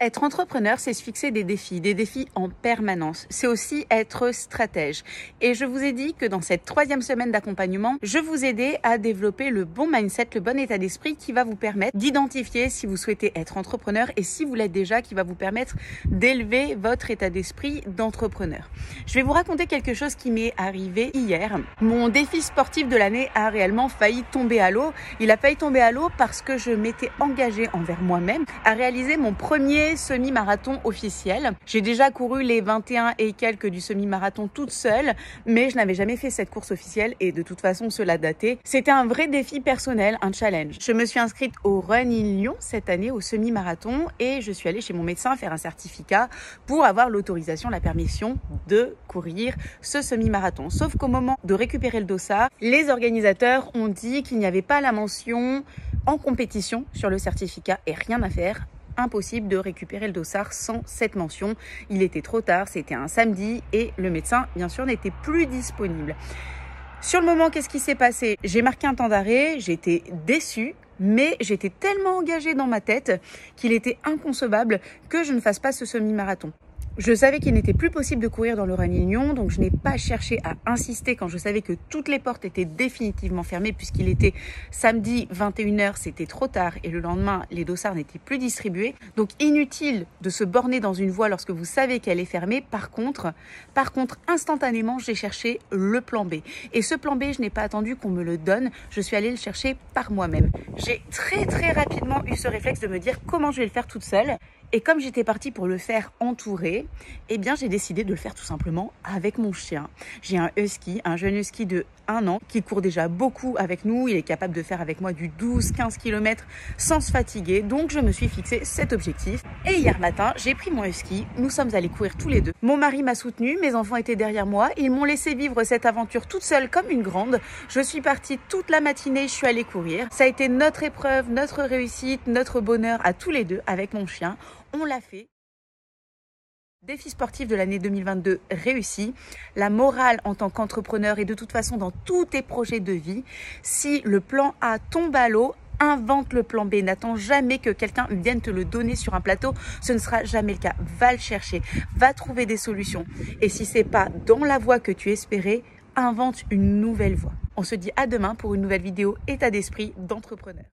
Être entrepreneur, c'est se fixer des défis en permanence. C'est aussi être stratège. Et je vous ai dit que dans cette 3e semaine d'accompagnement, je vous aidais à développer le bon mindset, le bon état d'esprit qui va vous permettre d'identifier si vous souhaitez être entrepreneur et si vous l'êtes déjà, qui va vous permettre d'élever votre état d'esprit d'entrepreneur. Je vais vous raconter quelque chose qui m'est arrivé hier. Mon défi sportif de l'année a réellement failli tomber à l'eau. Il a failli tomber à l'eau parce que je m'étais engagée envers moi-même à réaliser mon premier semi-marathon officiel. J'ai déjà couru les 21 et quelques du semi-marathon toute seule, mais je n'avais jamais fait cette course officielle et de toute façon cela datait. C'était un vrai défi personnel, un challenge. Je me suis inscrite au Run in Lyon cette année au semi-marathon et je suis allée chez mon médecin faire un certificat pour avoir l'autorisation, la permission de courir ce semi-marathon. Sauf qu'au moment de récupérer le dossard, les organisateurs ont dit qu'il n'y avait pas la mention en compétition sur le certificat et rien à faire. Impossible de récupérer le dossard sans cette mention. Il était trop tard, c'était un samedi et le médecin, bien sûr, n'était plus disponible. Sur le moment, qu'est-ce qui s'est passé? J'ai marqué un temps d'arrêt, j'étais déçue, mais j'étais tellement engagée dans ma tête qu'il était inconcevable que je ne fasse pas ce semi-marathon. Je savais qu'il n'était plus possible de courir dans le Run in Lyon, donc je n'ai pas cherché à insister quand je savais que toutes les portes étaient définitivement fermées puisqu'il était samedi 21h, c'était trop tard et le lendemain, les dossards n'étaient plus distribués. Donc inutile de se borner dans une voie lorsque vous savez qu'elle est fermée. Par contre, instantanément, j'ai cherché le plan B. Et ce plan B, je n'ai pas attendu qu'on me le donne, je suis allée le chercher par moi-même. J'ai très rapidement eu ce réflexe de me dire comment je vais le faire toute seule. Et comme j'étais partie pour le faire entouré, eh bien j'ai décidé de le faire tout simplement avec mon chien. J'ai un husky, un jeune husky de 1 an qui court déjà beaucoup avec nous. Il est capable de faire avec moi du 12-15 km sans se fatiguer. Donc je me suis fixé cet objectif. Et hier matin, j'ai pris mon husky. Nous sommes allés courir tous les deux. Mon mari m'a soutenue, mes enfants étaient derrière moi. Ils m'ont laissé vivre cette aventure toute seule comme une grande. Je suis partie toute la matinée, je suis allée courir. Ça a été notre épreuve, notre réussite, notre bonheur à tous les deux avec mon chien. On l'a fait. Défi sportif de l'année 2022 réussi. La morale en tant qu'entrepreneur et de toute façon dans tous tes projets de vie, si le plan A tombe à l'eau, invente le plan B. N'attends jamais que quelqu'un vienne te le donner sur un plateau. Ce ne sera jamais le cas. Va le chercher. Va trouver des solutions. Et si c'est pas dans la voie que tu espérais, invente une nouvelle voie. On se dit à demain pour une nouvelle vidéo état d'esprit d'entrepreneur.